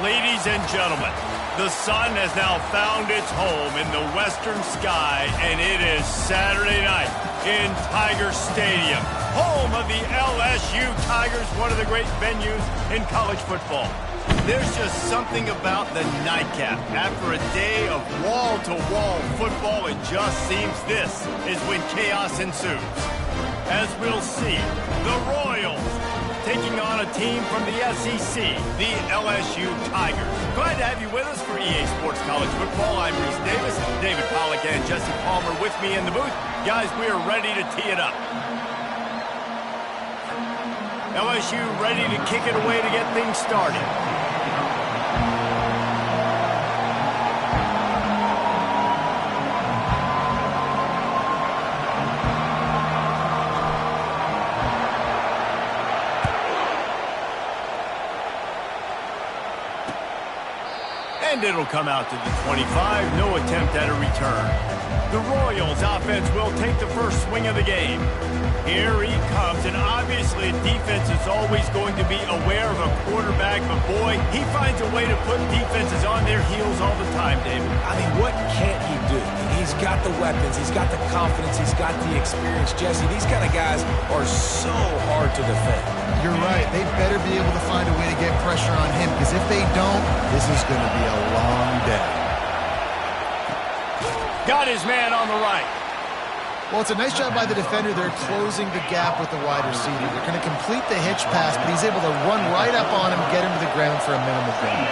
Ladies and gentlemen, the sun has now found its home in the western sky, and it is Saturday night in Tiger Stadium, home of the LSU Tigers, one of the great venues in college football. There's just something about the nightcap. After a day of wall-to-wall football, it just seems this is when chaos ensues. As we'll see, the Royals taking on a team from the SEC, the LSU Tigers. Glad to have you with us for EA Sports College Football. I'm Reese Davis, David Pollack and Jesse Palmer with me in the booth. Guys, we are ready to tee it up. LSU ready to kick it away to get things started. And it'll come out to the 25. No attempt at a return. The Royals offense will take the first swing of the game. Here he comes, and obviously defense is always going to be aware of a quarterback, but boy, he finds a way to put defenses on their heels all the time, David. I mean, what can't he do? He's got the weapons, he's got the confidence, he's got the experience. Jesse, these kind of guys are so hard to defend. You're right. They better be able to find a way to get pressure on him, because if they don't, this is going to be a long day. Got his man on the right. Well, it's a nice job by the defender. They're closing the gap with the wide receiver. They're going to complete the hitch pass, but he's able to run right up on him, get him to the ground for a minimal gain.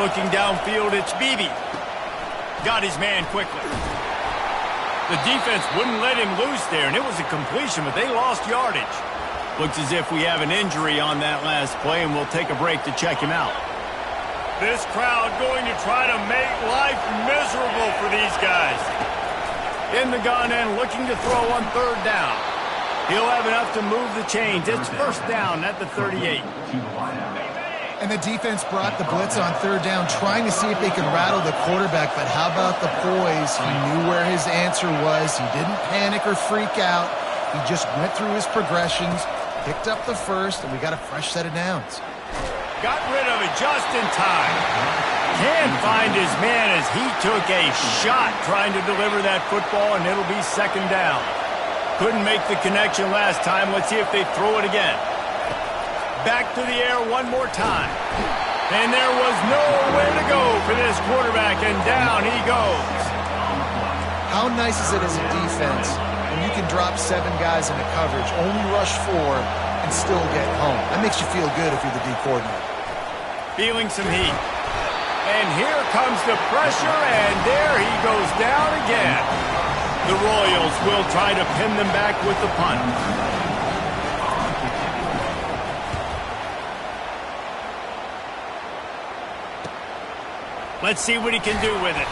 Looking downfield, it's Beebe. Got his man quickly. The defense wouldn't let him loose there, and it was a completion, but they lost yardage. Looks as if we have an injury on that last play, and we'll take a break to check him out. This crowd going to try to make life miserable for these guys. In the gun and looking to throw on third down. He'll have enough to move the chains. It's first down at the 38. And the defense brought the blitz on third down, trying to see if they could rattle the quarterback, but how about the poise? He knew where his answer was. He didn't panic or freak out. He just went through his progressions, picked up the first, and we got a fresh set of downs. Got rid of it just in time. Can find his man as he took a shot trying to deliver that football, and it'll be second down. Couldn't make the connection last time. Let's see if they throw it again. Back to the air one more time. And there was nowhere to go for this quarterback, and down he goes. How nice is it as a defense when you can drop 7 guys in a coverage, only rush 4, and still get home? That makes you feel good if you're the D coordinator. Feeling some heat. And here comes the pressure, and there he goes down again. The Royals will try to pin them back with the punt. Let's see what he can do with it.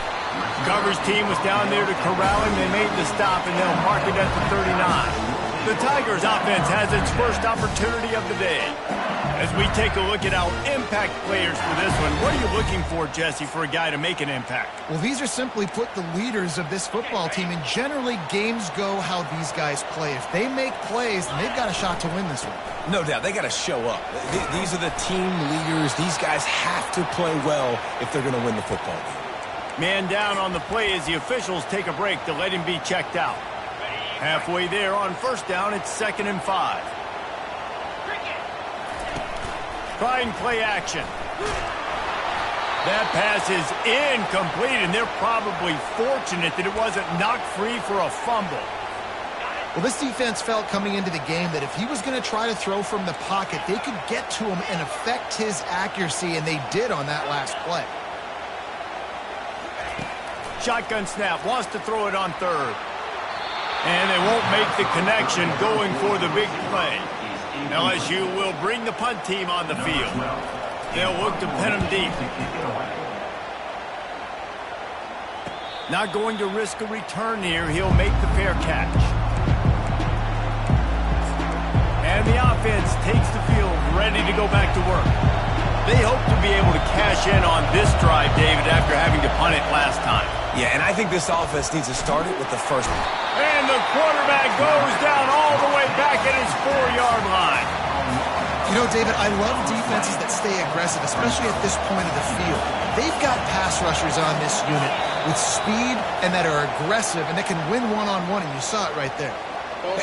Coverage team was down there to corral him. They made the stop, and they'll mark it at the 39. The Tigers offense has its first opportunity of the day. As we take a look at our impact players for this one, what are you looking for, Jesse, for a guy to make an impact? Well, these are simply put the leaders of this football team, and generally games go how these guys play. If they make plays, then they've got a shot to win this one. No doubt, they got to show up. These are the team leaders. These guys have to play well if they're going to win the football game. Man down on the play as the officials take a break to let him be checked out. Halfway there on first down, it's 2nd and 5. Trying play action. That pass is incomplete, and they're probably fortunate that it wasn't knocked free for a fumble. Well, this defense felt coming into the game that if he was going to try to throw from the pocket, they could get to him and affect his accuracy, and they did on that last play. Shotgun snap, wants to throw it on third. And they won't make the connection going for the big play. LSU will bring the punt team on the field. They'll look to pin him deep. Not going to risk a return here. He'll make the fair catch. And the offense takes the field, ready to go back to work. They hope to be able to cash in on this drive, David, after having to punt it last time. Yeah, and I think this offense needs to start it with the first one. And the quarterback goes down all the way back at his 4-yard line. You You know, David, I love defenses that stay aggressive, especially at this point of the field. They've got pass rushers on this unit with speed and that are aggressive and that can win one-on-one, and you saw it right there.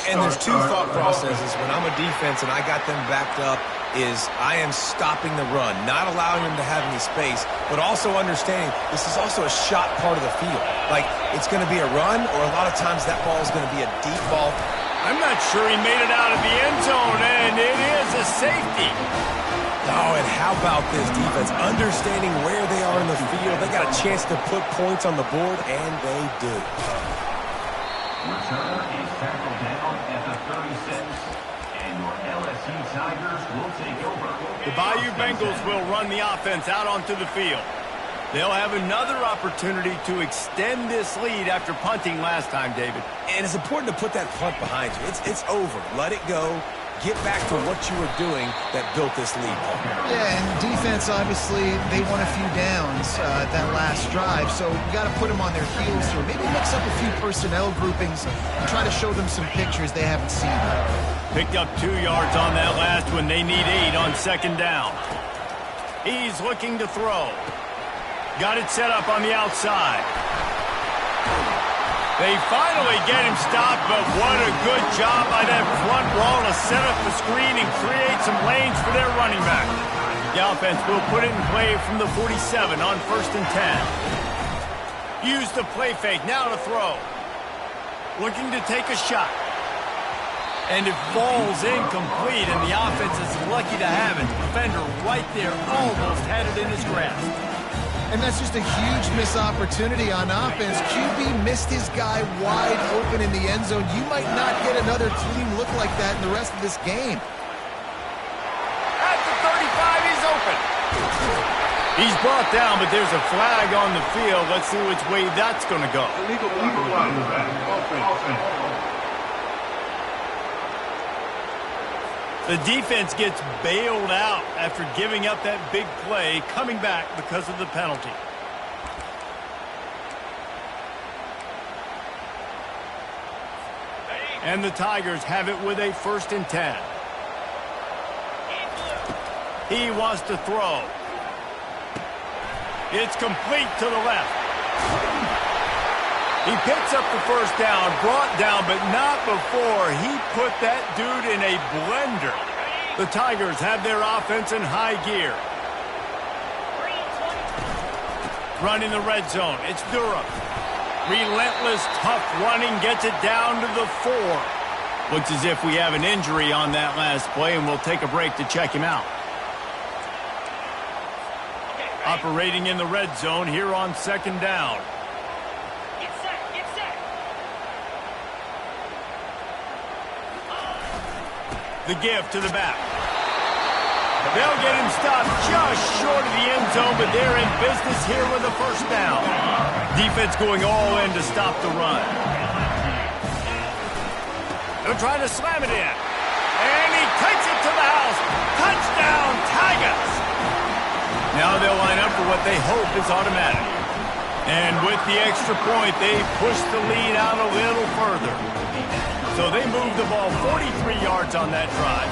And there's two thought processes when I'm a defense and I got them backed up is I am stopping the run, not allowing them to have any space, but also understanding this is also a shot part of the field. Like, it's going to be a run, or a lot of times that ball is going to be a deep ball. I'm not sure he made it out of the end zone, and it is a safety. Oh, and how about this defense? Understanding where they are in the field. They got a chance to put points on the board, and they do. Returner is tackled down at the 36, and your LSU Tigers will take over. The Bayou Bengals will run the offense out onto the field. They'll have another opportunity to extend this lead after punting last time, David. And it's important to put that punt behind you. It's over. Let it go. Get back to what you were doing that built this lead. Yeah, and defense, obviously, they won a few downs that last drive, so you got to put them on their heels here. Maybe mix up a few personnel groupings and try to show them some pictures they haven't seen. Picked up 2 yards on that last one. They need 8 on second down. He's looking to throw. Got it set up on the outside. They finally get him stopped, but what a good job by that front wall to set up the screen and create some lanes for their running back. The offense will put it in play from the 47 on 1st and 10. Use the play fake, now to throw. Looking to take a shot. And it falls incomplete, and the offense is lucky to have it. The defender right there almost had it in his grasp. And that's just a huge missed opportunity on offense. QB missed his guy wide open in the end zone. You might not get another clean look like that in the rest of this game. At the 35, he's open. He's brought down, but there's a flag on the field. Let's see which way that's going to go. Illegal flag. Offense. The defense gets bailed out after giving up that big play, coming back because of the penalty. And the Tigers have it with a 1st and 10. He wants to throw. It's complete to the left. He picks up the first down, brought down, but not before he put that dude in a blender. The Tigers have their offense in high gear. Running the red zone, it's Durham. Relentless, tough running, gets it down to the 4. Looks as if we have an injury on that last play, and we'll take a break to check him out. Operating in the red zone here on 2nd down. The give to the back. They'll get him stopped just short of the end zone, but they're in business here with a 1st down. Defense going all in to stop the run. They're trying to slam it in. And he takes it to the house. Touchdown, Tigers! Now they'll line up for what they hope is automatic. And with the extra point, they push the lead out a little further. So they move the ball 43 yards on that drive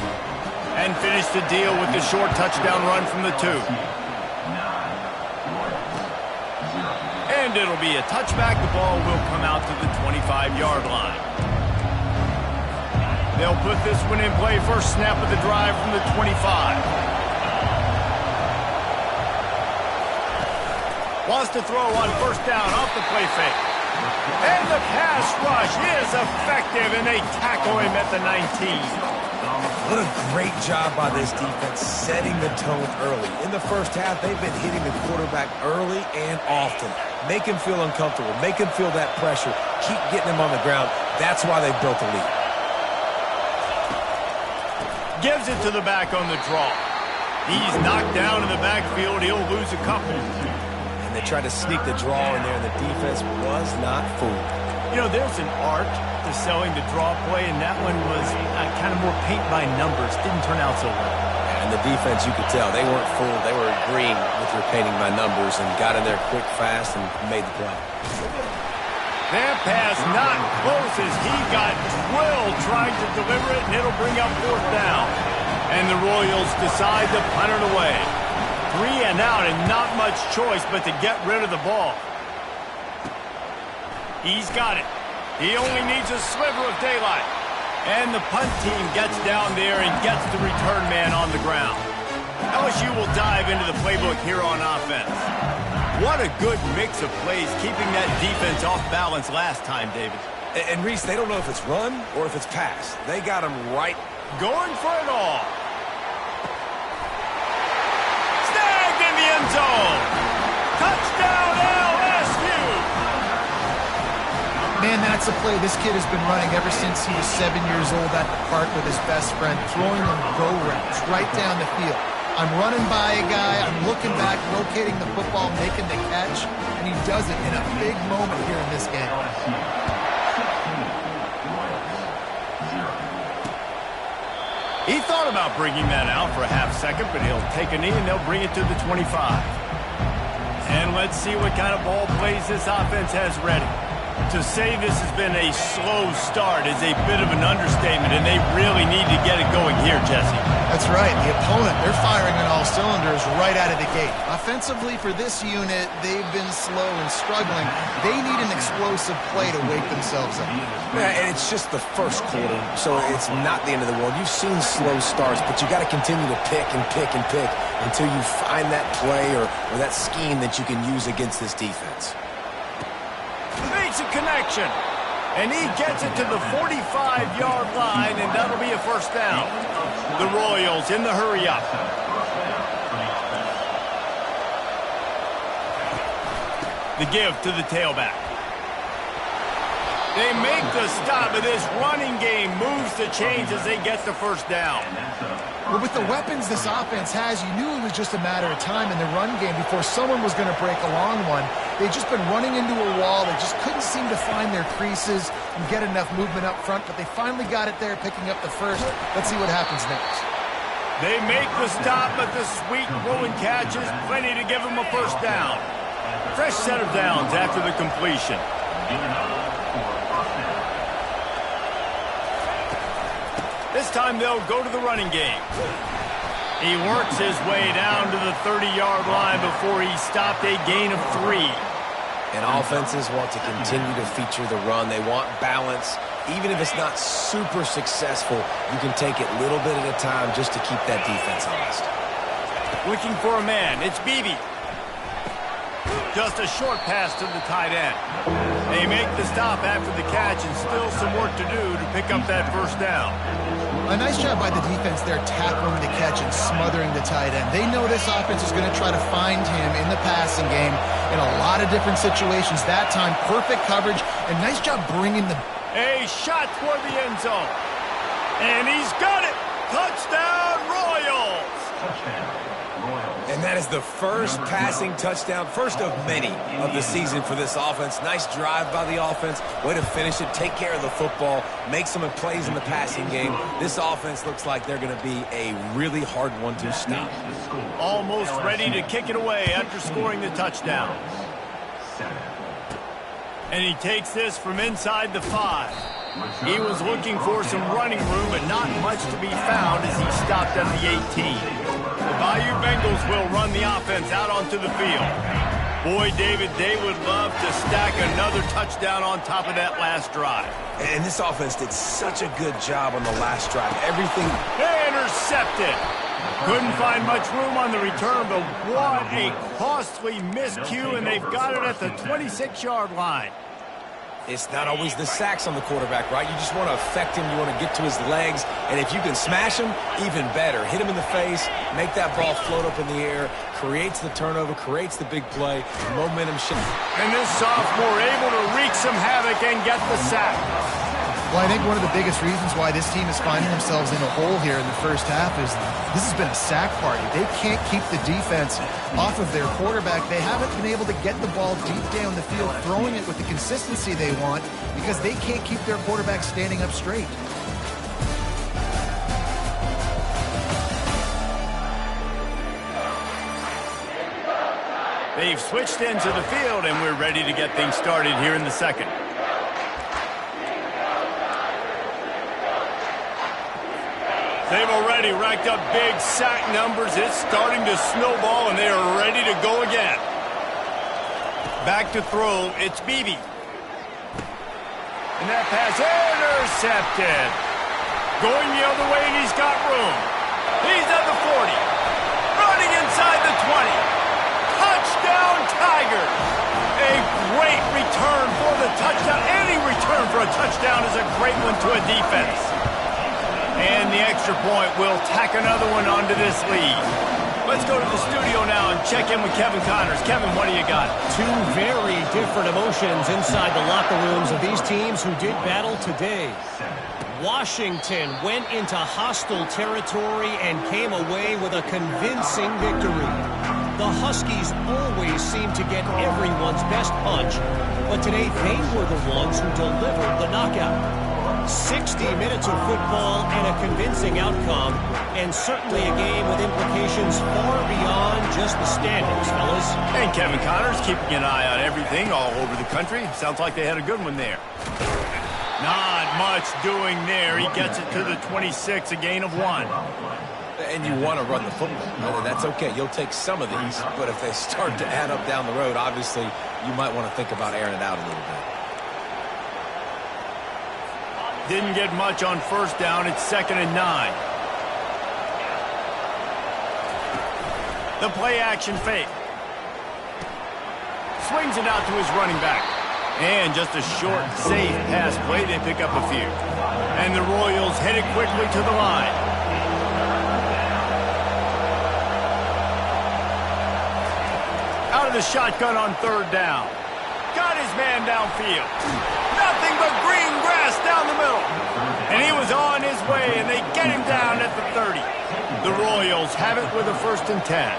and finish the deal with the short touchdown run from the 2. And it'll be a touchback. The ball will come out to the 25-yard line. They'll put this one in play. First snap of the drive from the 25. Wants to throw on 1st down off the play fake. And the pass rush is effective, and they tackle him at the 19. What a great job by this defense setting the tone early. In the first half, they've been hitting the quarterback early and often. Make him feel uncomfortable. Make him feel that pressure. Keep getting him on the ground. That's why they built the lead. Gives it to the back on the draw. He's knocked down in the backfield. He'll lose a couple. And they tried to sneak the draw in there, and the defense was not fooled. You know, there's an art to selling the draw play, and that one was kind of more paint by numbers. Didn't turn out so well. And the defense, you could tell, they weren't fooled. They were agreeing with your painting by numbers and got in there quick, fast, and made the play. That pass not close as he got drilled trying to deliver it, and it'll bring up 4th down. And the Royals decide to punt it away. 3 and out and not much choice but to get rid of the ball. He's got it. He only needs a sliver of daylight. And the punt team gets down there and gets the return man on the ground. LSU will dive into the playbook here on offense. What a good mix of plays, keeping that defense off balance last time, David. And Reese, they don't know if it's run or if it's pass. They got him right. Going for it all. Snagged in the end zone. Touchdown, LSU. Man, that's a play this kid has been running ever since he was 7 years old at the park with his best friend, throwing them go routes right down the field. I'm running by a guy, I'm looking back, locating the football, making the catch, and he does it in a big moment here in this game. He thought about bringing that out for a half second, but he'll take a knee and they'll bring it to the 25. And let's see what kind of ball plays this offense has ready. To say this has been a slow start is a bit of an understatement, and they really need to get it going here, Jesse. That's right. The opponent, they're firing on all cylinders right out of the gate. Offensively for this unit, they've been slow and struggling. They need an explosive play to wake themselves up. Yeah, and it's just the first quarter, so it's not the end of the world. You've seen slow starts, but you got to continue to pick and pick and pick until you find that play or that scheme that you can use against this defense. Makes a connection, and he gets it to the 45-yard line, and that'll be a first down. The Royals in the hurry-up. The give to the tailback. They make the stop, but this running game moves the chains as they get the first down. Well, with the weapons this offense has, you knew it was just a matter of time in the run game before someone was going to break a long one. They've just been running into a wall. They just couldn't seem to find their creases and get enough movement up front, but they finally got it there, picking up the first. Let's see what happens next. They make the stop, but the sweet rolling catch is plenty to give them a first down. Fresh set of downs after the completion. This time they'll go to the running game. He works his way down to the 30-yard line before he stopped a gain of 3. And offenses want to continue to feature the run. They want balance. Even if it's not super successful, you can take it little bit at a time just to keep that defense honest. Looking for a man. It's Beebe. Just a short pass to the tight end. They make the stop after the catch and still some work to do to pick up that first down. A nice job by the defense there tackling the catch and smothering the tight end. They know this offense is going to try to find him in the passing game in a lot of different situations. That time, perfect coverage, and nice job bringing the... A shot toward the end zone. And he's got it. Touchdown, Royals. Touchdown, Royals. And that is the first passing touchdown, first of many of the season for this offense. Nice drive by the offense. Way to finish it, take care of the football, make some plays in the passing game. This offense looks like they're going to be a really hard one to stop. Almost ready to kick it away after scoring the touchdown. And he takes this from inside the 5. He was looking for some running room, but not much to be found as he stopped at the 18. The Bayou Bengals will run the offense out onto the field. Boy, David, they would love to stack another touchdown on top of that last drive. And this offense did such a good job on the last drive. Everything... Intercepted. Couldn't find much room on the return, but what a costly miscue, and they've got it at the 26-yard line. It's not always the sacks on the quarterback, right? You just want to affect him. You want to get to his legs. And if you can smash him, even better. Hit him in the face, make that ball float up in the air, creates the turnover, creates the big play, momentum shift. And this sophomore able to wreak some havoc and get the sack. Well, I think one of the biggest reasons why this team is finding themselves in a hole here in the first half is this has been a sack party. They can't keep the defense off of their quarterback. They haven't been able to get the ball deep down the field, throwing it with the consistency they want because they can't keep their quarterback standing up straight. They've switched into the field, and we're ready to get things started here in the second. They've already racked up big sack numbers. It's starting to snowball, and they are ready to go again. Back to throw, it's Beebe. And that pass intercepted. Going the other way, and he's got room. He's at the 40. Running inside the 20. Touchdown, Tigers. A great return for the touchdown. Any return for a touchdown is a great one to a defense. And the extra point will tack another one onto this lead. Let's go to the studio now and check in with Kevin Connors. Kevin, what do you got? Two very different emotions inside the locker rooms of these teams who did battle today. Washington went into hostile territory and came away with a convincing victory. The Huskies always seem to get everyone's best punch, but today they were the ones who delivered the knockout. 60 minutes of football and a convincing outcome, and certainly a game with implications far beyond just the standings, fellas. And Kevin Connors keeping an eye on everything all over the country. Sounds like they had a good one there. Not much doing there. He gets it to the 26, a gain of 1. And you want to run the football. That's okay. You'll take some of these, but if they start to add up down the road, obviously you might want to think about airing it out a little bit. Didn't get much on first down. It's 2nd and 9. The play action fake. Swings it out to his running back. And just a short, safe pass play. They pick up a few. And the Royals headed quickly to the line. Out of the shotgun on 3rd down. Got his man downfield. Nothing but green grass down the middle. And he was on his way, and they get him down at the 30. The Royals have it with a 1st and 10.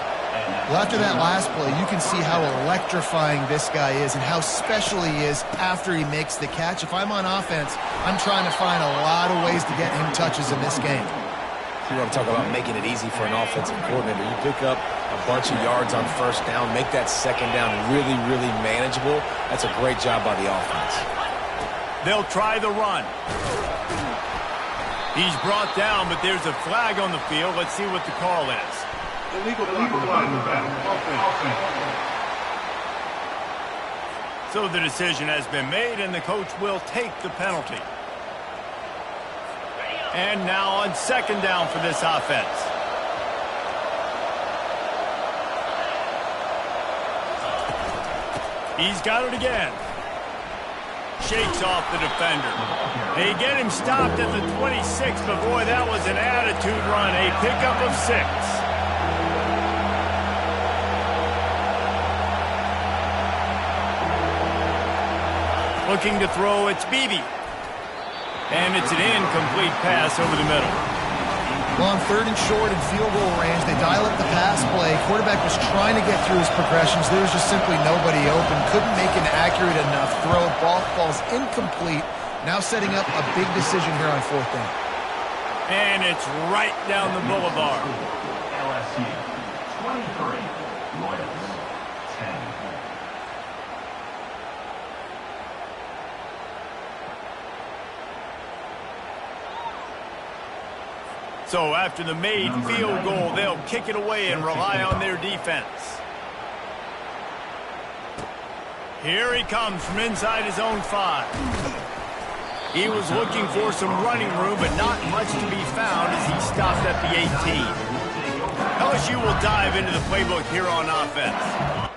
Well, after that last play, you can see how electrifying this guy is and how special he is after he makes the catch. If I'm on offense, I'm trying to find a lot of ways to get him touches in this game. You want to talk about making it easy for an offensive coordinator. You pick up a bunch of yards on 1st down, make that 2nd down really, really manageable. That's a great job by the offense. They'll try the run. He's brought down, but there's a flag on the field. Let's see what the call is. Illegal flag in the back. So the decision has been made, and the coach will take the penalty. And now on 2nd down for this offense. He's got it again. Shakes off the defender. They get him stopped at the 26, but boy, that was an attitude run. A pickup of 6. Looking to throw, it's Beebe. And it's an incomplete pass over the middle. Well, on 3rd and short and field goal range, they dial up the pass play. Quarterback was trying to get through his progressions. There was just simply nobody open. Couldn't make an accurate enough throw. Ball falls incomplete. Now setting up a big decision here on 4th down. And it's right down the boulevard. LSU 23, Royals 10. So after the made field goal, they'll kick it away and rely on their defense. Here he comes from inside his own 5. He was looking for some running room, but not much to be found as he stopped at the 18. LSU will dive into the playbook here on offense.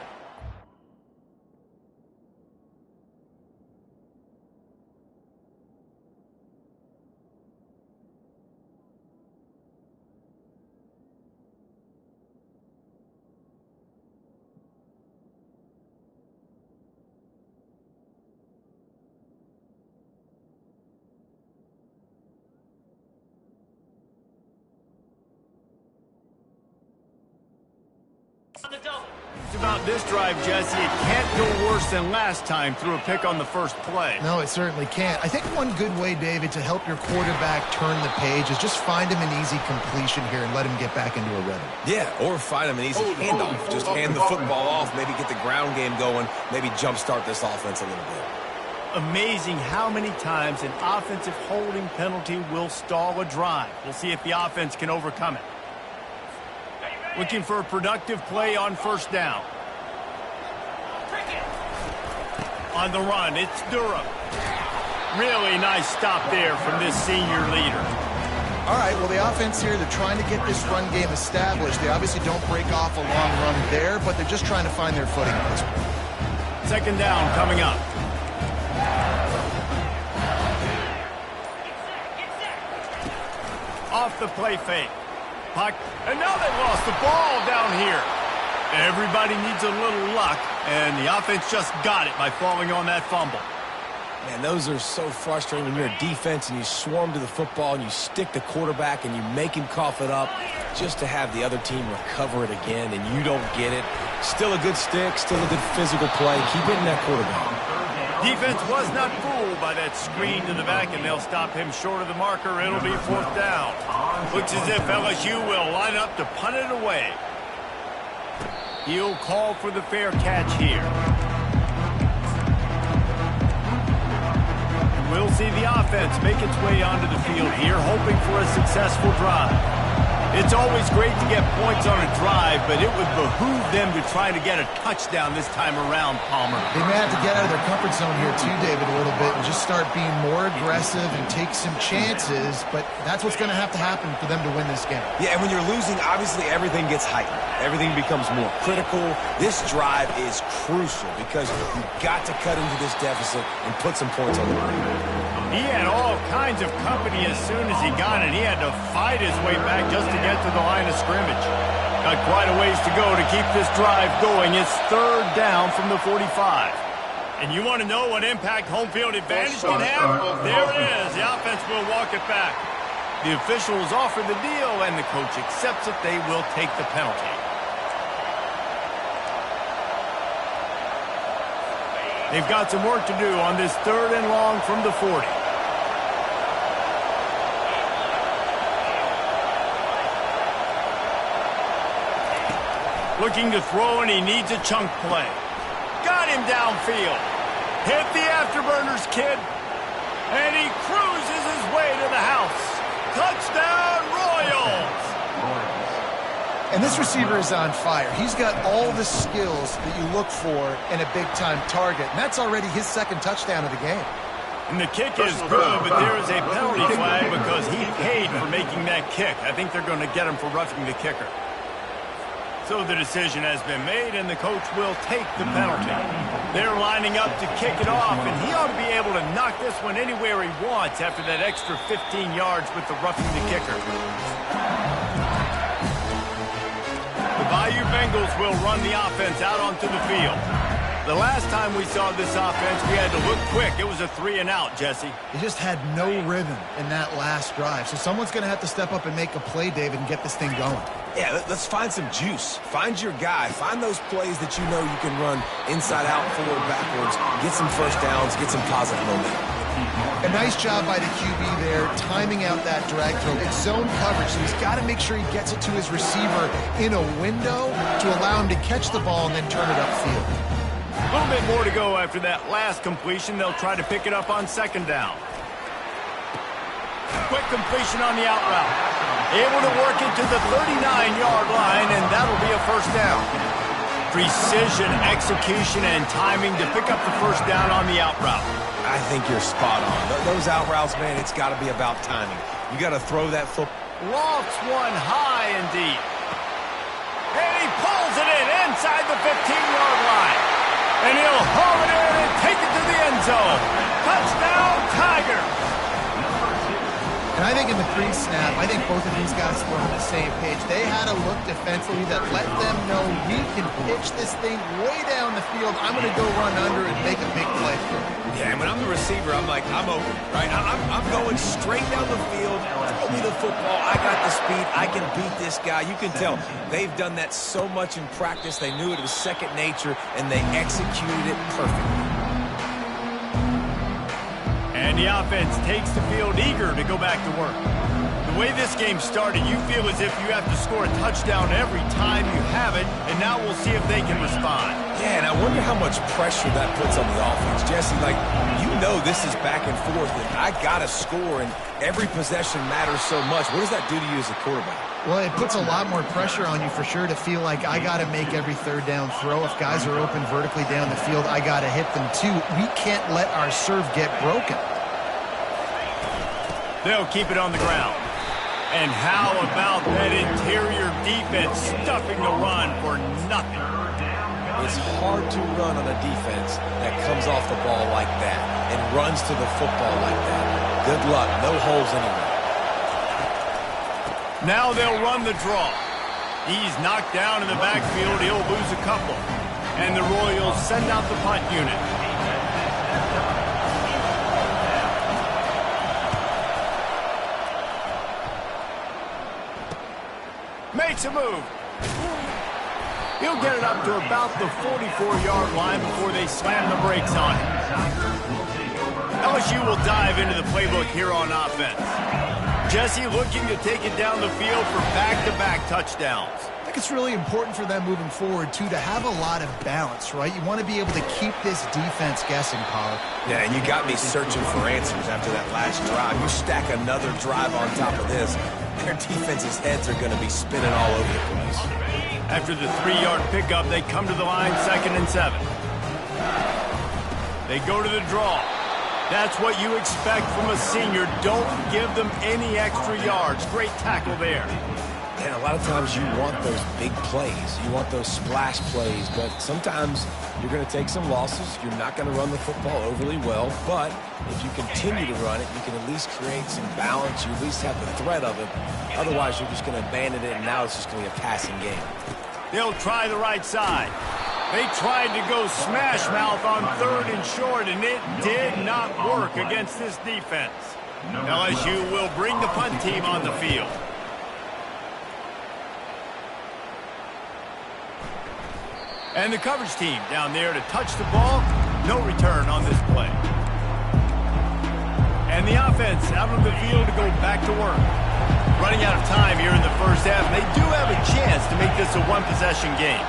It's about this drive, Jesse. It can't go worse than last time through a pick on the first play. No, it certainly can't. I think one good way, David, to help your quarterback turn the page is just find him an easy completion here and let him get back into a rhythm. Yeah, or find him an easy handoff. Just hand the football off, maybe get the ground game going, maybe jumpstart this offense a little bit. Amazing how many times an offensive holding penalty will stall a drive. We'll see if the offense can overcome it. Looking for a productive play on first down. On the run, it's Durham. Really nice stop there from this senior leader. All right, well, the offense here, they're trying to get this run game established. They obviously don't break off a long run there, but they're just trying to find their footing at this point. Second down coming up. Off the play fake. Puck. And now they lost the ball down here. Everybody needs a little luck, and the offense just got it by falling on that fumble. Man, those are so frustrating when you're a defense and you swarm to the football and you stick the quarterback and you make him cough it up just to have the other team recover it again and you don't get it. Still a good stick, still a good physical play. Keep hitting that quarterback. Defense was not fooled by that screen to the back, and they'll stop him short of the marker. It'll be fourth down. Looks as if LSU will line up to punt it away. He'll call for the fair catch here. We'll see the offense make its way onto the field here, hoping for a successful drive. It's always great to get points on a drive, but it would behoove them to try to get a touchdown this time around, Palmer. They may have to get out of their comfort zone here too, David, a little bit and just start being more aggressive and take some chances, but that's what's going to happen for them to win this game. Yeah, and when you're losing, obviously everything gets heightened. Everything becomes more critical. This drive is crucial because you've got to cut into this deficit and put some points on the board. He had all kinds of company as soon as he got it. He had to fight his way back just to get to the line of scrimmage. Got quite a ways to go to keep this drive going. It's third down from the 45. And you want to know what impact home field advantage can have? There it is. The offense will walk it back. The officials offer the deal, and the coach accepts it. They will take the penalty. They've got some work to do on this third and long from the 40. Looking to throw, and he needs a chunk play. Got him downfield. Hit the afterburners, kid. And he cruises his way to the house. Touchdown, Royals! And this receiver is on fire. He's got all the skills that you look for in a big-time target. And that's already his second touchdown of the game. And the kick is good, but there is a penalty flag because he paid for making that kick. I think they're going to get him for roughing the kicker. So the decision has been made, and the coach will take the penalty. They're lining up to kick it off, and he ought to be able to knock this one anywhere he wants after that extra 15 yards with the roughing the kicker. The Bayou Bengals will run the offense out onto the field. The last time we saw this offense, we had to look quick. It was a 3-and-out, Jesse. They just had no rhythm in that last drive. So someone's going to have to step up and make a play, David, and get this thing going. Yeah, let's find some juice. Find your guy. Find those plays that you know you can run inside out, forward, backwards. Get some first downs. Get some positive momentum. A nice job by the QB there, timing out that drag throw. It's zone coverage, so he's got to make sure he gets it to his receiver in a window to allow him to catch the ball and then turn it upfield. A little bit more to go after that last completion. They'll try to pick it up on second down. Quick completion on the out route. Able to work it to the 39-yard line, and that'll be a first down. Precision, execution, and timing to pick up the first down on the out route. I think you're spot on. Those out routes, man, it's got to be about timing. You got to throw that football. Lofts one high and deep. And he pulls it in inside the 15-yard line. And he'll haul it in and take it to the end zone. Touchdown, Tigers. And I think in the pre-snap, I think both of these guys were on the same page. They had a look defensively that let them know we can pitch this thing way down the field. I'm going to go run under and make a big play. Yeah, and when I'm the receiver, I'm like, I'm open, right? I'm going straight down the field. Throw me the football. I got the speed. I can beat this guy. You can tell they've done that so much in practice. They knew it was second nature, and they executed it perfectly. And the offense takes the field eager to go back to work. The The way this game started, you feel as if you have to score a touchdown every time you have it, and now we'll see if they can respond. Yeah, and I wonder how much pressure that puts on the offense. Jesse, like, you know this is back and forth, and I got to score, and every possession matters so much. What does that do to you as a quarterback? Well, it puts a lot more pressure on you for sure to feel like I got to make every third down throw. If guys are open vertically down the field, I got to hit them too. We can't let our serve get broken. They'll keep it on the ground. And how about that interior defense stuffing the run for nothing? It's hard to run on a defense that comes off the ball like that and runs to the football like that. Good luck. No holes anywhere. Now they'll run the draw. He's knocked down in the backfield. He'll lose a couple. And the Royals send out the punt unit. Makes a move. He'll get it up to about the 44-yard line before they slam the brakes on him. LSU will dive into the playbook here on offense. Jesse looking to take it down the field for back-to-back touchdowns. I think it's really important for them moving forward, too, to have a lot of balance, right? You want to be able to keep this defense guessing, Pollard. Yeah, and you got me searching for answers after that last drive. You stack another drive on top of this, their defense's heads are going to be spinning all over the place. After the 3-yard pickup, they come to the line 2nd and 7. They go to the draw. That's what you expect from a senior. Don't give them any extra yards. Great tackle there. And a lot of times you want those big plays. You want those splash plays, but sometimes you're going to take some losses. You're not going to run the football overly well, but if you continue to run it, you can at least create some balance. You at least have the threat of it. Otherwise, you're just going to abandon it, and now it's just going to be a passing game. They'll try the right side. They tried to go smash mouth on 3rd and short, and it did not work against this defense. LSU will bring the punt team on the field. And the coverage team down there to touch the ball. No return on this play. And the offense out on the field to go back to work. Running out of time here in the first half. They do have a chance to make this a one-possession game.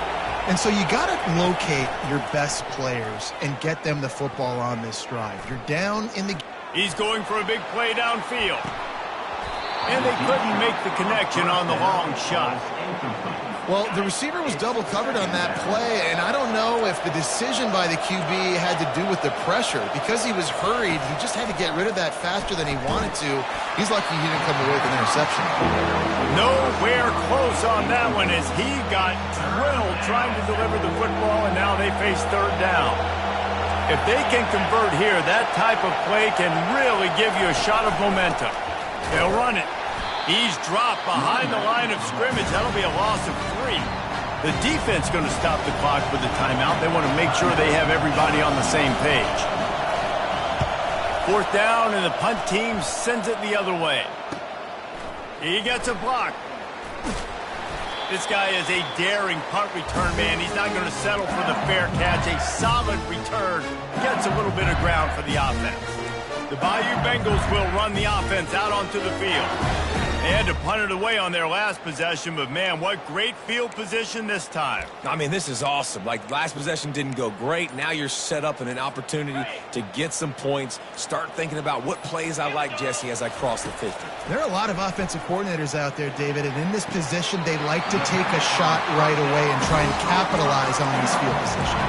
And so you got to locate your best players and get them the football on this drive. You're down in the... He's going for a big play downfield. And they couldn't make the connection on the long shot. Well, the receiver was double covered on that play, and I don't know if the decision by the QB had to do with the pressure. Because he was hurried, he just had to get rid of that faster than he wanted to. He's lucky he didn't come away with an interception. Nowhere close on that one as he got drilled trying to deliver the football, and now they face 3rd down. If they can convert here, that type of play can really give you a shot of momentum. They'll run it. He's dropped behind the line of scrimmage. That'll be a loss of 3. The defense going to stop the clock with the timeout. They want to make sure they have everybody on the same page. 4th down, and the punt team sends it the other way. He gets a block. This guy is a daring punt return man. He's not going to settle for the fair catch. A solid return. Gets a little bit of ground for the offense. The Bayou Bengals will run the offense out onto the field. They had to punt it away on their last possession, but man, what great field position this time. I mean, this is awesome. Like, last possession didn't go great. Now you're set up in an opportunity to get some points. Start thinking about what plays I like, Jesse, as I cross the 50. There are a lot of offensive coordinators out there, David, and in this position, they like to take a shot right away and try and capitalize on this field position.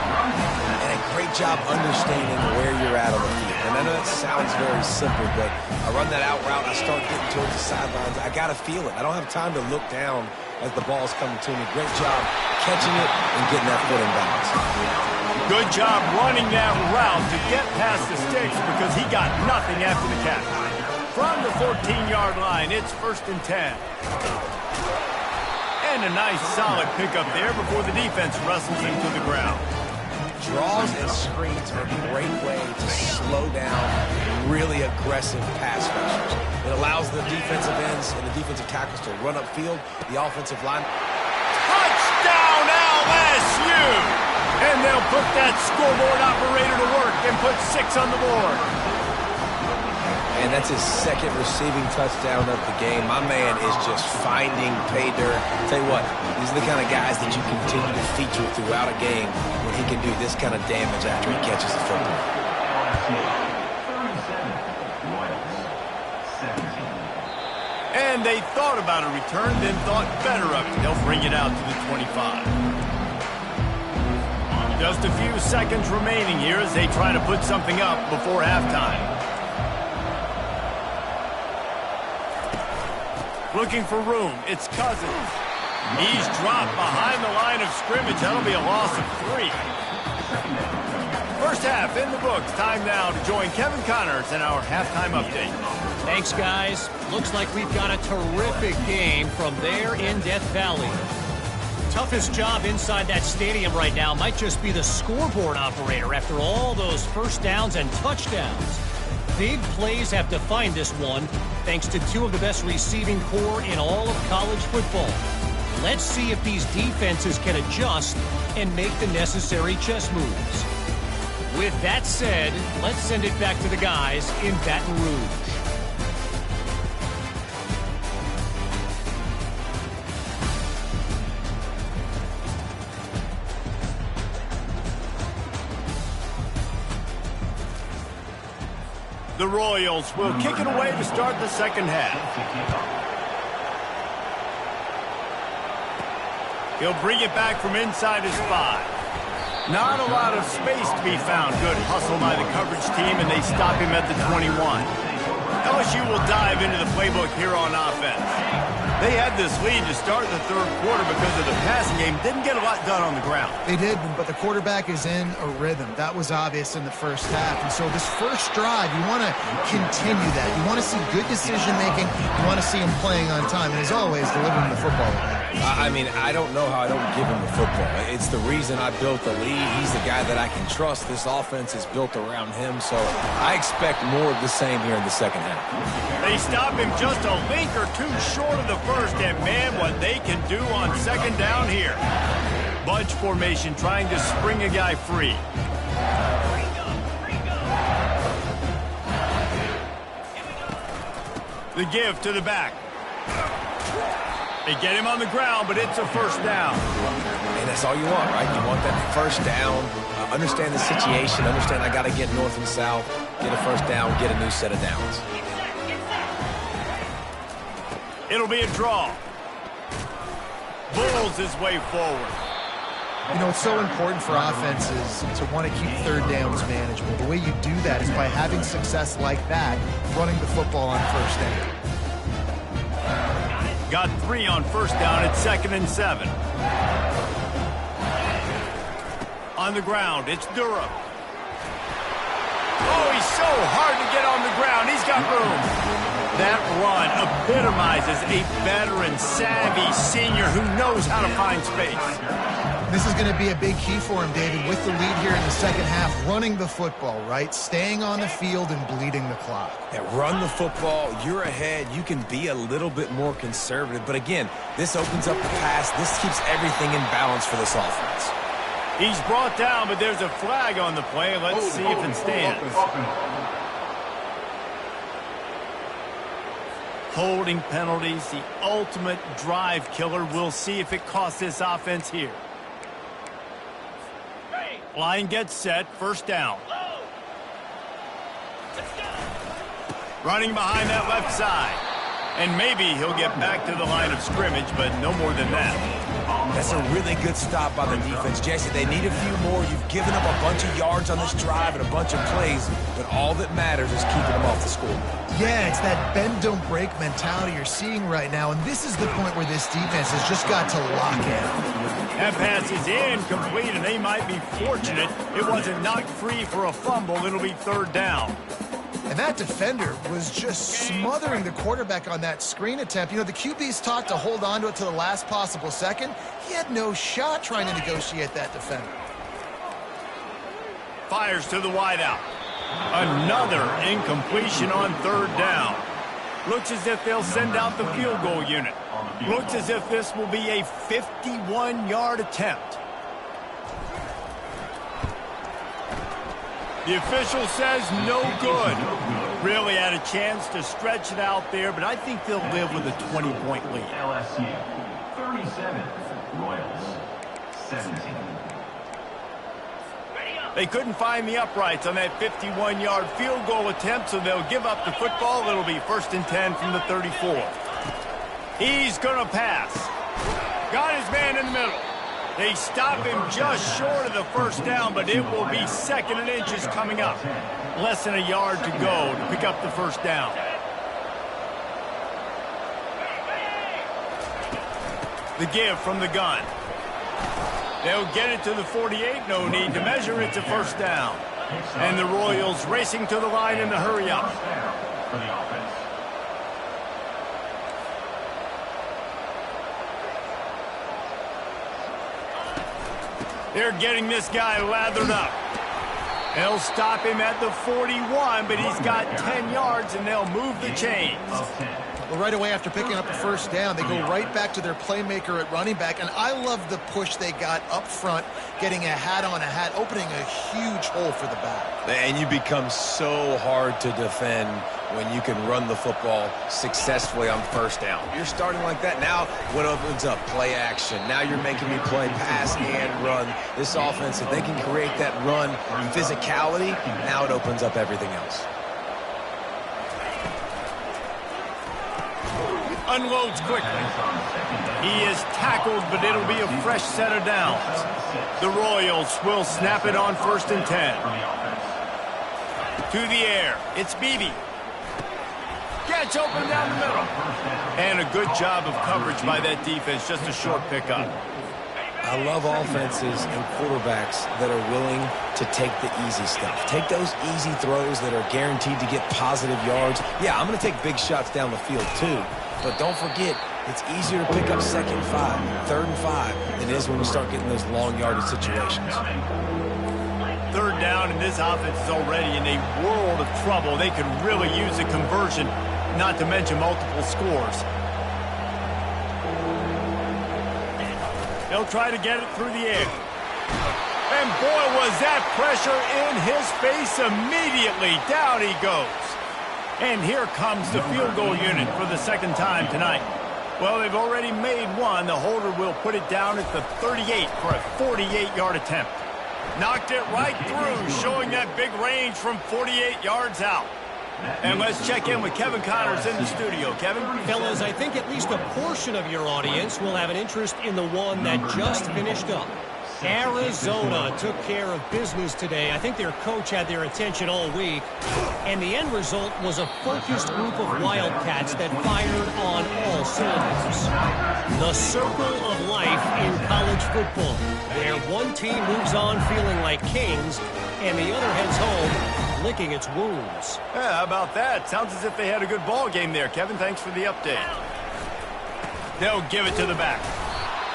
And a great job understanding where you're at on the field. And I know that sounds very simple, but I run that out route, I start getting towards the sidelines. I got to feel it. I don't have time to look down as the ball's coming to me. Great job catching it and getting that foot in bounds. Good job running that route to get past the sticks because he got nothing after the catch. From the 14-yard line, it's 1st and 10. And a nice solid pickup there before the defense wrestles him to the ground. Draws and screens are a great way to slow down really aggressive pass rushers. It allows the defensive ends and the defensive tackles to run upfield. The offensive line. Touchdown LSU! And they'll put that scoreboard operator to work and put 6 on the board. And that's his second receiving touchdown of the game. My man is just finding pay dirt. Tell you what, these are the kind of guys that you continue to feature throughout a game when he can do this kind of damage after he catches the football. 37, Royals, 17. And they thought about a return, then thought better of it. They'll bring it out to the 25. Just a few seconds remaining here as they try to put something up before halftime. Looking for room. It's Cousins. He's dropped behind the line of scrimmage. That'll be a loss of 3. First half in the books. Time now to join Kevin Connors in our halftime update. Thanks, guys. Looks like we've got a terrific game from there in Death Valley. Toughest job inside that stadium right now might just be the scoreboard operator after all those first downs and touchdowns. Big plays have defined this one, thanks to 2 of the best receiving core in all of college football. Let's see if these defenses can adjust and make the necessary chess moves. With that said, let's send it back to the guys in Baton Rouge. The Royals will kick it away to start the second half. He'll bring it back from inside his 5. Not a lot of space to be found. Good hustle by the coverage team, and they stop him at the 21. LSU will dive into the playbook here on offense. They had this lead to start the third quarter because of the passing game. Didn't get a lot done on the ground. They did, but the quarterback is in a rhythm. That was obvious in the first half. And so this first drive, you want to continue that. You want to see good decision-making. You want to see him playing on time. And as always, delivering the football. I mean, I don't know how I don't give him the football. It's the reason I built the lead. He's the guy that I can trust. This offense is built around him, so I expect more of the same here in the second half. They stop him just a link or 2 short of the first, and man, what they can do on second down here. Bunch formation trying to spring a guy free. The give to the back. They get him on the ground, but it's a first down. And that's all you want, right? You want that first down, understand the situation, understand I got to get north and south, get a first down, get a new set of downs. It'll be a draw. Bulls his way forward. You know, it's so important for offenses to want to keep third downs manageable. The way you do that is by having success like that, running the football on first down. Got 3 on first down at 2nd and 7. On the ground, it's Durham. Oh, he's so hard to get on the ground. He's got room. That run epitomizes a veteran, savvy senior who knows how to find space. This is going to be a big key for him, David, with the lead here in the second half, running the football, right? Staying on the field and bleeding the clock. Yeah, run the football. You're ahead. You can be a little bit more conservative. But again, this opens up the pass. This keeps everything in balance for this offense. He's brought down, but there's a flag on the play. Let's see if it stands. Holding penalties, the ultimate drive killer. We'll see if it costs this offense here. Line gets set, first down. Running behind that left side. And maybe he'll get back to the line of scrimmage, but no more than that. That's a really good stop by the defense. Jesse, they need a few more. You've given them a bunch of yards on this drive and a bunch of plays, but all that matters is keeping them off the scoreboard. Yeah, it's that bend, don't break mentality you're seeing right now, and this is the point where this defense has just got to lock in. That pass is incomplete, and they might be fortunate it wasn't knocked free for a fumble. It'll be third down. And that defender was just smothering the quarterback on that screen attempt. You know, the QB's taught to hold on to it to the last possible second. He had no shot trying to negotiate that defender. Fires to the wideout. Another incompletion on third down. Looks as if they'll send out the field goal unit. Looks as if this will be a 51-yard attempt. The official says no good. really had a chance to stretch it out there, but I think they'll live with a 20-point lead. LSU 37, Royals 17. They couldn't find the uprights on that 51-yard field goal attempt, so they'll give up the football. It'll be 1st and 10 from the 34. He's going to pass. Got his man in the middle. They stop him just short of the first down, but it will be 2nd and inches coming up. Less than a yard to go to pick up the first down. The give from the gun. They'll get it to the 48. No need to measure. It's a first down. And the Royals racing to the line in the hurry up. For the offense. They're getting this guy lathered up. They'll stop him at the 41, but he's got 10 yards, and they'll move the chains. Well, right away after picking up a first down, they go right back to their playmaker at running back, and I love the push they got up front, getting a hat on a hat, opening a huge hole for the back. And you become so hard to defend when you can run the football successfully on first down. You're starting like that. Now what opens up? Play action. Now you're making me play pass and run. This offense, if they can create that run physicality, now it opens up everything else. Unloads quickly. He is tackled, but it'll be a fresh set of downs. The Royals will snap it on 1st and 10. To the air. It's Beebe. Gets open down the middle. And a good job of coverage by that defense. Just a short pickup. I love offenses and quarterbacks that are willing to take the easy stuff. Take those easy throws that are guaranteed to get positive yards. Yeah, I'm going to take big shots down the field too. But don't forget, it's easier to pick up 2nd and 5, 3rd and 5 than it is when we start getting those long yardage situations. 3rd down, and this offense is already in a world of trouble. They could really use a conversion, not to mention multiple scores. They'll try to get it through the air. And boy, was that pressure in his face immediately. Down he goes. And here comes the field goal unit for the 2nd time tonight. Well, they've already made one. The holder will put it down at the 38 for a 48-yard attempt. Knocked it right through, showing that big range from 48 yards out. And let's check in with Kevin Connors in the studio. Kevin? Fellas, I think at least a portion of your audience will have an interest in the one that just finished up. Arizona took care of business today. I think their coach had their attention all week. And the end result was a focused group of Wildcats that fired on all cylinders. The circle of life in college football, where one team moves on feeling like kings, and the other heads home licking its wounds. Yeah, how about that? Sounds as if they had a good ball game there. Kevin, thanks for the update. They'll give it to the back.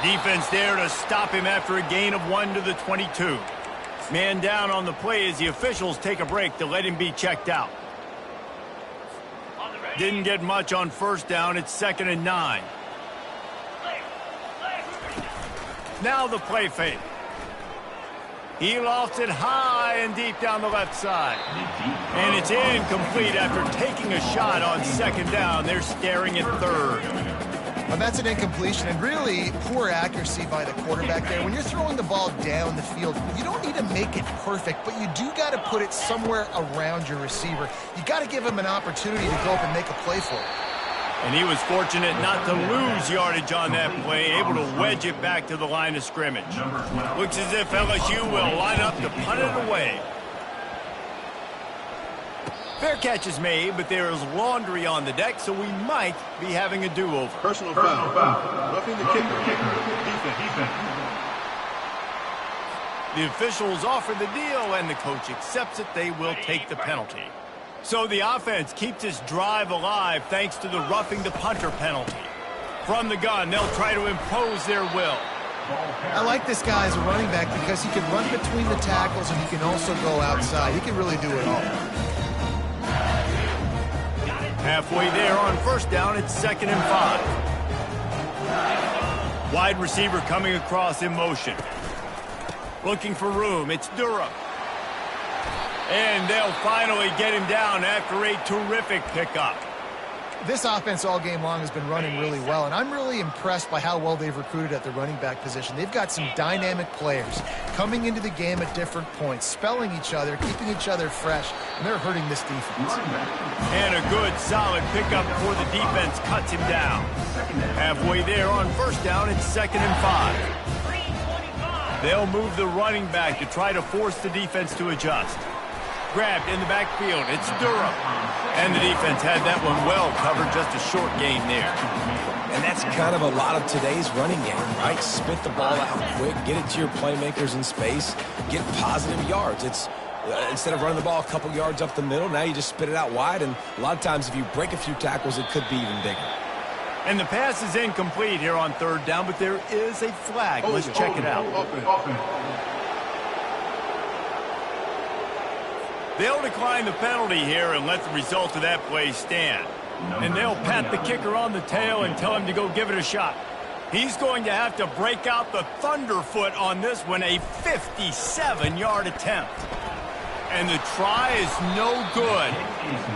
Defense there to stop him after a gain of 1 to the 22. Man down on the play as the officials take a break to let him be checked out. Didn't get much on first down. It's 2nd and 9. Now the play fake. He lofts it high and deep down the left side. And it's incomplete after taking a shot on 2nd down. They're staring at 3rd. Well, that's an incompletion, and really poor accuracy by the quarterback there. When you're throwing the ball down the field, you don't need to make it perfect, but you do got to put it somewhere around your receiver. You got to give him an opportunity to go up and make a play for it. And he was fortunate not to lose yardage on that play, able to wedge it back to the line of scrimmage. Looks as if LSU will line up to punt it away. Fair catch is made, but there is laundry on the deck, so we might be having a do-over. Personal foul. Roughing the kicker. Defense. The officials offer the deal, and the coach accepts it. They will take the penalty. So the offense keeps its drive alive thanks to the roughing the punter penalty. From the gun, they'll try to impose their will. I like this guy as a running back because he can run between the tackles and he can also go outside. He can really do it all. Halfway there on first down, it's 2nd and 5. Wide receiver coming across in motion. Looking for room, it's Durham. And they'll finally get him down after a terrific pickup. This offense all game long has been running really well, and I'm really impressed by how well they've recruited at the running back position. They've got some dynamic players coming into the game at different points, spelling each other, keeping each other fresh, and they're hurting this defense. And a good, solid pickup before the defense cuts him down. Halfway there on first down, it's 2nd and 5. They'll move the running back to try to force the defense to adjust. Grabbed in the backfield. It's Durham. And the defense had that one well covered. Just a short gain there. And that's kind of a lot of today's running game, right? Spit the ball out quick, get it to your playmakers in space, get positive yards. It's instead of running the ball a couple yards up the middle, now you just spit it out wide. And a lot of times if you break a few tackles, it could be even bigger. And the pass is incomplete here on 3rd down, but there is a flag. Let's check it out. They'll decline the penalty here and let the result of that play stand. And they'll pat the kicker on the tail and tell him to go give it a shot. He's going to have to break out the thunderfoot on this one, a 57-yard attempt. And the try is no good.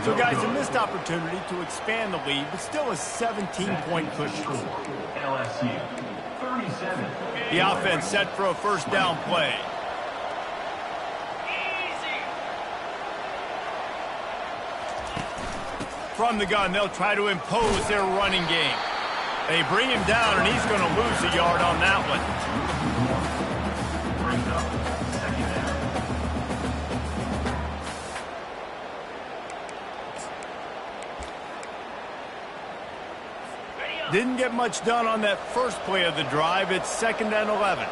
So, guys, a missed opportunity to expand the lead, but still a 17-point cushion. LSU 37. The offense set for a first down play. From the gun, they'll try to impose their running game. They bring him down, and he's going to lose a yard on that one. Didn't get much done on that first play of the drive. It's 2nd and 11.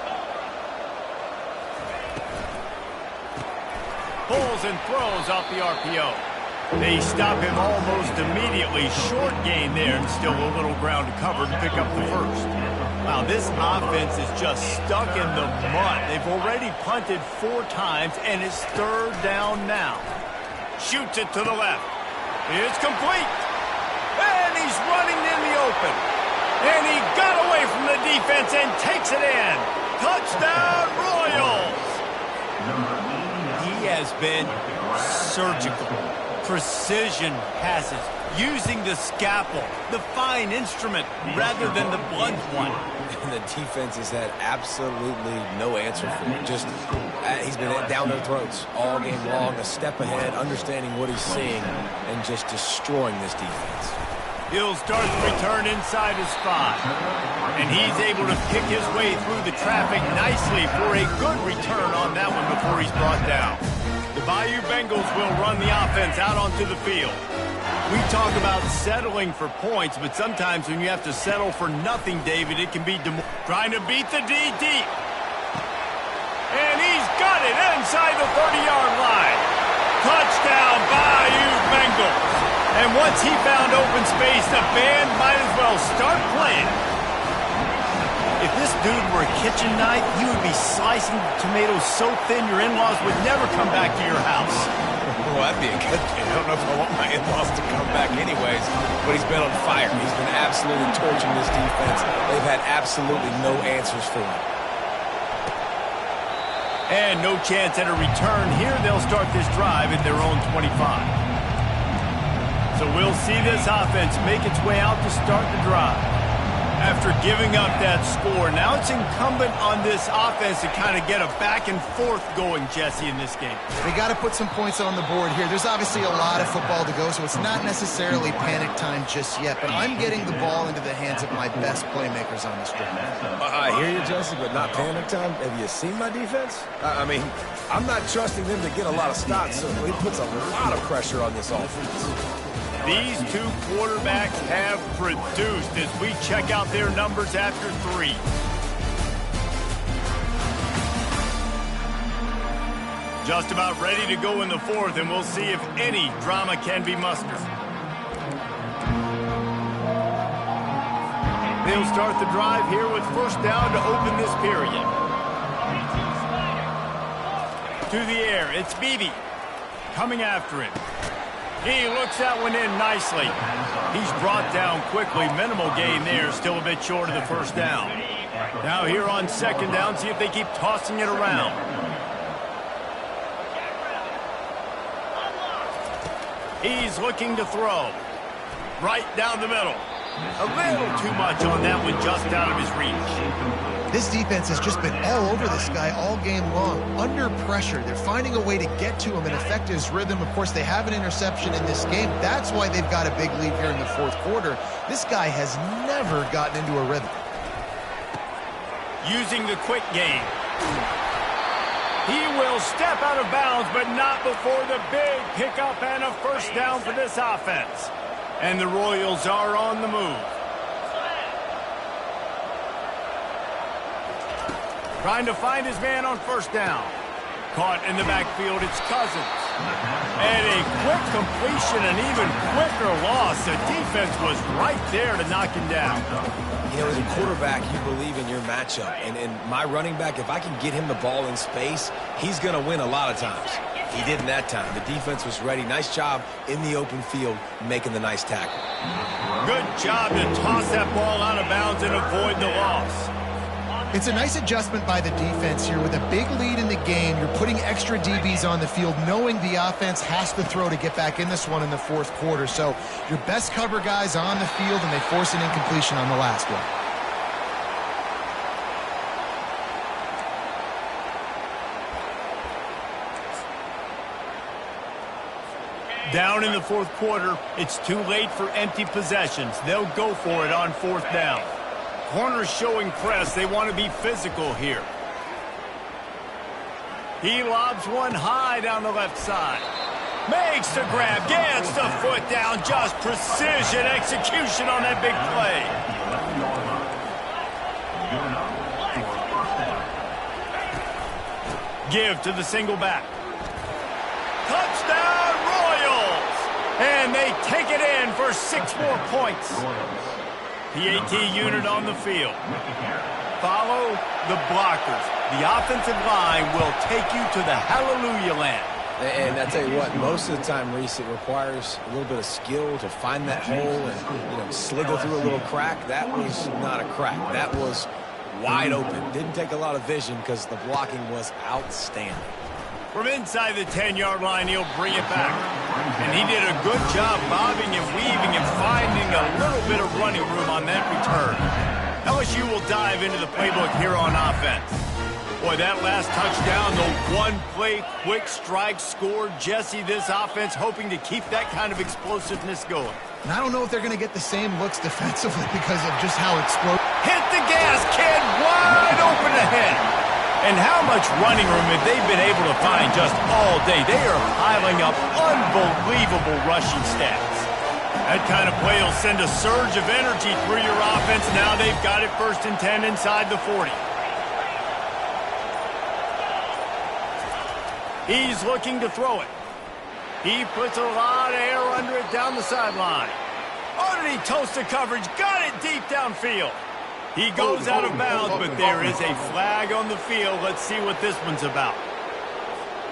Pulls and throws off the RPO. They stop him almost immediately. Short gain there and still a little ground to cover to pick up the first. Wow, this offense is just stuck in the mud. They've already punted 4 times, and it's 3rd down now. Shoots it to the left. It's complete. And he's running in the open. And he got away from the defense and takes it in. Touchdown, Royals! He has been surgical. Precision passes, using the scalpel, the fine instrument, rather than the blunt one. And the defense has had absolutely no answer for it. Just, he's been down their throats all game long, a step ahead, understanding what he's seeing, and just destroying this defense. He'll start the return inside his 5. And he's able to pick his way through the traffic nicely for a good return on that one before he's brought down. The Bayou Bengals will run the offense out onto the field. We talk about settling for points, but sometimes when you have to settle for nothing, David, it can be trying to beat the D deep. And he's got it inside the 30-yard line. Touchdown, Bayou Bengals. And once he found open space, the band might as well start playing. If this dude were a kitchen knife, you would be slicing tomatoes so thin your in-laws would never come back to your house. Well, that'd be a good thing. I don't know if I want my in-laws to come back anyways, but he's been on fire. He's been absolutely torching this defense. They've had absolutely no answers for him. And no chance at a return here. They'll start this drive at their own 25. So we'll see this offense make its way out to start the drive. After giving up that score, now it's incumbent on this offense to kind of get a back and forth going, Jesse, in this game. They got to put some points on the board here. There's obviously a lot of football to go, so it's not necessarily panic time just yet, but I'm getting the ball into the hands of my best playmakers on this drive. I hear you, Jesse, but not panic time. Have you seen my defense? I mean, I'm not trusting them to get a lot of stops, so he puts a lot of pressure on this offense. These 2 quarterbacks have produced as we check out their numbers after 3. Just about ready to go in the 4th, and we'll see if any drama can be mustered. They'll start the drive here with first down to open this period. To the air, it's Beebe coming after him. He looks that one in nicely. He's brought down quickly. Minimal gain there, still a bit short of the first down. Now here on 2nd down, see if they keep tossing it around. He's looking to throw. Right down the middle. A little too much on that one, just out of his reach. This defense has just been all over this guy all game long. Under pressure, they're finding a way to get to him and affect his rhythm. Of course, they have an interception in this game. That's why they've got a big lead here in the fourth quarter. This guy has never gotten into a rhythm. Using the quick game. He will step out of bounds, but not before the big pickup and a first down for this offense. And the Royals are on the move. Trying to find his man on first down. Caught in the backfield, it's Cousins. And a quick completion, an even quicker loss. The defense was right there to knock him down. You know, as a quarterback, you believe in your matchup. And my running back, if I can get him the ball in space, he's going to win a lot of times. He didn't that time. The defense was ready. Nice job in the open field making the nice tackle. Good job to toss that ball out of bounds and avoid the loss. It's a nice adjustment by the defense here. With a big lead in the game, you're putting extra DBs on the field, knowing the offense has to throw to get back in this one in the fourth quarter. So your best cover guys on the field, and they force an incompletion on the last one. Down in the fourth quarter, it's too late for empty possessions. They'll go for it on fourth down. Corners showing press. They want to be physical here. He lobs one high down the left side. Makes the grab, gets the foot down. Just precision execution on that big play. Give to the single back. Touchdown Royals! And they take it in for 6 more points. PAT unit on the field. Follow the blockers. The offensive line will take you to the hallelujah land. And I tell you what, most of the time, Reese, it requires a little bit of skill to find that hole and slither through a little crack. That was not a crack. That was wide open. Didn't take a lot of vision because the blocking was outstanding. From inside the 10-yard line, he'll bring it back. And he did a good job bobbing and weaving and finding a little bit of running room on that return. LSU will dive into the playbook here on offense. Boy, that last touchdown, the one-play quick strike score. Jesse, this offense hoping to keep that kind of explosiveness going. And I don't know if they're going to get the same looks defensively because of just how explosive. Hit the gas, kid, wide open ahead. And how much running room have they been able to find just all day? They are piling up unbelievable rushing stats. That kind of play will send a surge of energy through your offense. Now they've got it 1st and 10 inside the 40. He's looking to throw it. He puts a lot of air under it down the sideline. Underneath toasted coverage, got it deep downfield. He goes out of bounds, but there is a flag on the field. Let's see what this one's about.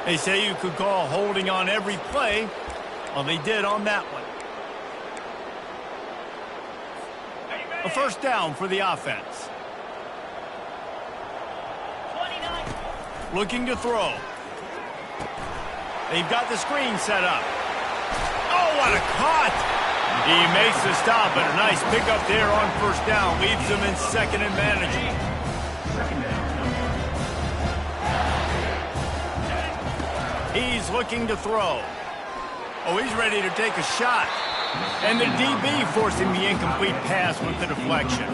They say you could call holding on every play. Well, they did on that one. A first down for the offense. Looking to throw. They've got the screen set up. Oh, what a cut! He makes the stop, but a nice pickup there on first down. Leaves them in 2nd and manageable. He's looking to throw. Oh, he's ready to take a shot. And the DB forcing the incomplete pass with the deflection.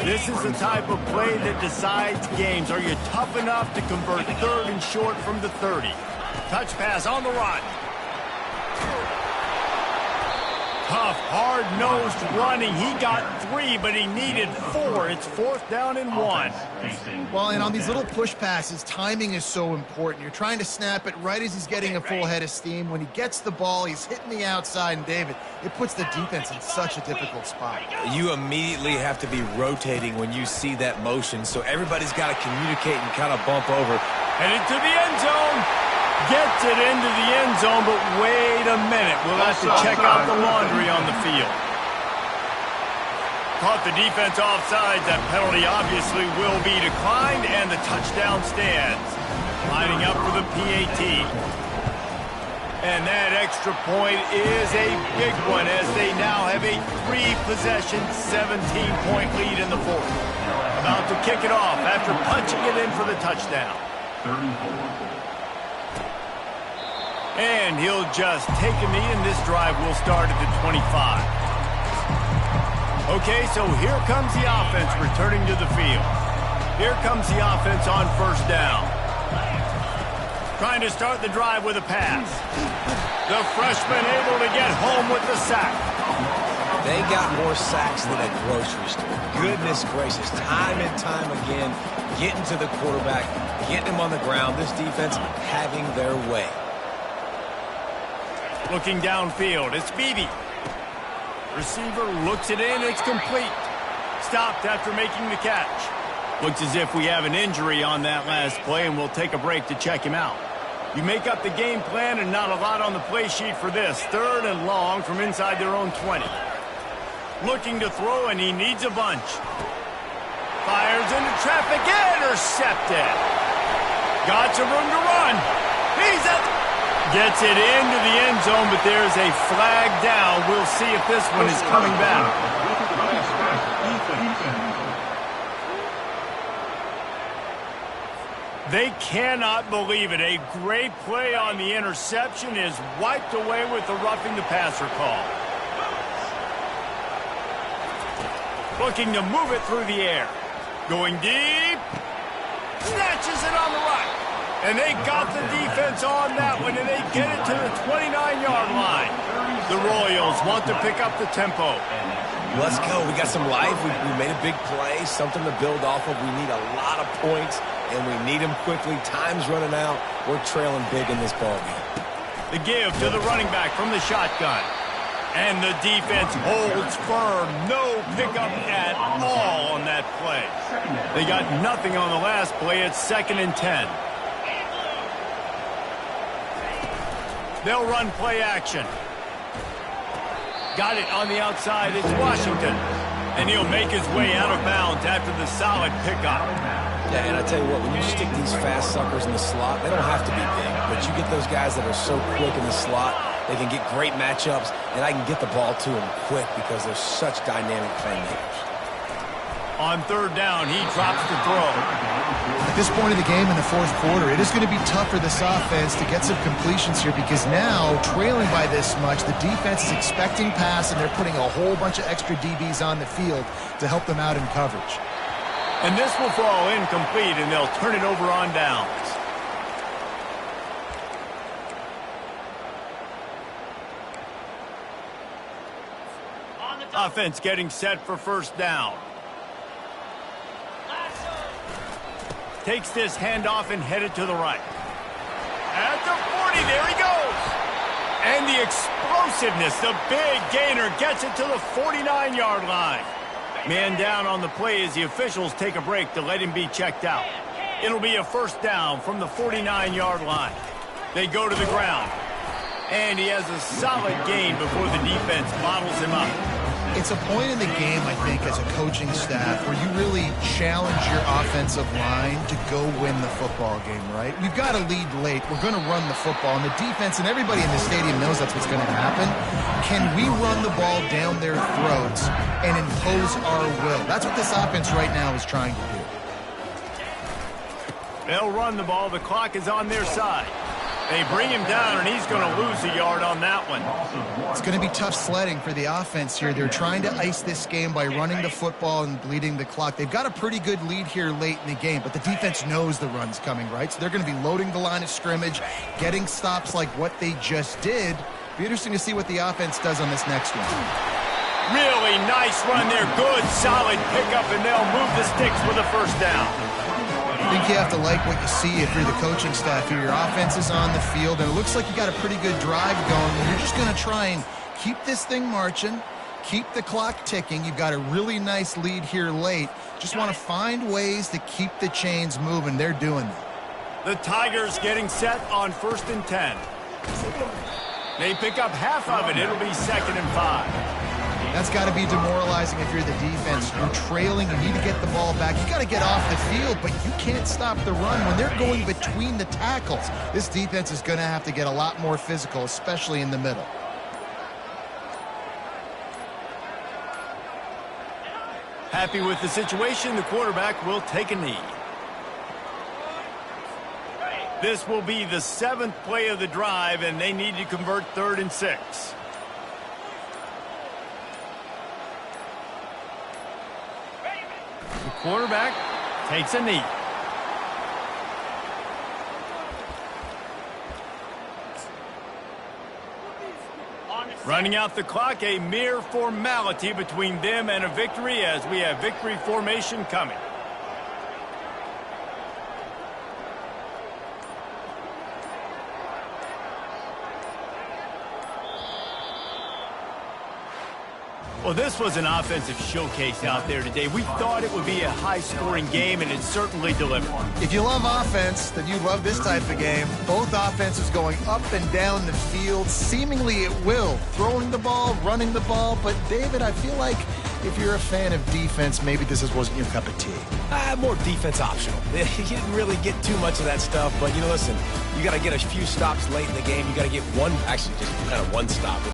This is the type of play that decides games. Are you tough enough to convert 3rd and short from the 30? Touch pass on the run. Tough, hard-nosed running. He got 3, but he needed 4. It's 4th down and 1. Well, and on these little push passes, timing is so important. You're trying to snap it right as he's getting a full head of steam. When he gets the ball, he's hitting the outside, and David, it puts the defense in such a difficult spot. You immediately have to be rotating when you see that motion, so everybody's got to communicate and kind of bump over. Headed to the end zone. Gets it into the end zone, but wait a minute. We'll have to check out the laundry on the field. Caught the defense offside. That penalty obviously will be declined, and the touchdown stands. Lining up for the PAT. And that extra point is a big one as they now have a 3-possession, 17-point lead in the fourth. About to kick it off after punching it in for the touchdown. 34. And he'll just take a knee, and this drive will start at the 25. Okay, so here comes the offense returning to the field. Here comes the offense on first down. Trying to start the drive with a pass. The freshman able to get home with the sack. They got more sacks than a grocery store. Goodness gracious, time and time again, getting to the quarterback, getting him on the ground. This defense having their way. Looking downfield, it's Beebe. Receiver looks it in, it's complete. Stopped after making the catch. Looks as if we have an injury on that last play, and we'll take a break to check him out. You make up the game plan and not a lot on the play sheet for this. 3rd and long from inside their own 20. Looking to throw, and he needs a bunch. Fires into traffic, intercepted. Got some room to run. He's up. Gets it into the end zone, but there's a flag down. We'll see if this one is coming back. They cannot believe it. A great play on the interception is wiped away with the roughing the passer call. Looking to move it through the air. Going deep. Snatches it on the right. And they got the defense on that one, and they get it to the 29-yard line. The Royals want to pick up the tempo. Let's go. We got some life. We made a big play, something to build off of. We need a lot of points, and we need them quickly. Time's running out. We're trailing big in this ballgame. The give to the running back from the shotgun. And the defense holds firm. No pickup at all on that play. They got nothing on the last play. It's 2nd and 10. They'll run play action. Got it on the outside. It's Washington. And he'll make his way out of bounds after the solid pickup. Yeah, and I tell you what, when you stick these fast suckers in the slot, they don't have to be big. But you get those guys that are so quick in the slot, they can get great matchups, and I can get the ball to them quick because they're such dynamic playmakers. On 3rd down, he drops the throw. At this point of the game in the 4th quarter, it is going to be tough for this offense to get some completions here because now, trailing by this much, the defense is expecting pass, and they're putting a whole bunch of extra DBs on the field to help them out in coverage. And this will fall incomplete, and they'll turn it over on downs. Offense getting set for 1st down. Takes this handoff and headed to the right. At the 40, there he goes. And the explosiveness, the big gainer gets it to the 49-yard line. Man down on the play as the officials take a break to let him be checked out. It'll be a 1st down from the 49-yard line. They go to the ground. And he has a solid gain before the defense bottles him up. It's a point in the game, I think, as a coaching staff where you really challenge your offensive line to go win the football game, right? We've got to lead late. We're going to run the football. And the defense and everybody in the stadium knows that's what's going to happen. Can we run the ball down their throats and impose our will? That's what this offense right now is trying to do. They'll run the ball. The clock is on their side. They bring him down, and he's going to lose a yard on that one. It's going to be tough sledding for the offense here. They're trying to ice this game by running the football and bleeding the clock. They've got a pretty good lead here late in the game, but the defense knows the run's coming, right? So they're going to be loading the line of scrimmage, getting stops like what they just did. Be interesting to see what the offense does on this next one. Really nice run there. Good, solid pickup, and they'll move the sticks with a 1st down. I think you have to like what you see if you're the coaching staff here. Your offense is on the field, and it looks like you got a pretty good drive going. And you're just going to try and keep this thing marching, keep the clock ticking. You've got a really nice lead here late. Just want to find ways to keep the chains moving. They're doing that. The Tigers getting set on 1st and 10. They pick up half of it. It'll be 2nd and 5. That's got to be demoralizing if you're the defense. You're trailing, you need to get the ball back. You got to get off the field, but you can't stop the run when they're going between the tackles. This defense is going to have to get a lot more physical, especially in the middle. Happy with the situation, the quarterback will take a knee. This will be the 7th play of the drive, and they need to convert 3rd and 6. The quarterback takes a knee. Running out the clock, a mere formality between them and a victory as we have victory formation coming. Well, this was an offensive showcase out there today. We thought it would be a high-scoring game, and it certainly delivered. If you love offense, then you love this type of game. Both offenses going up and down the field, seemingly at will. Throwing the ball, running the ball. But, David, I feel like if you're a fan of defense, maybe this wasn't your cup of tea. More defense optional. You didn't really get too much of that stuff. But, listen, you got to get a few stops late in the game. You got to get one, actually just kind of one stop.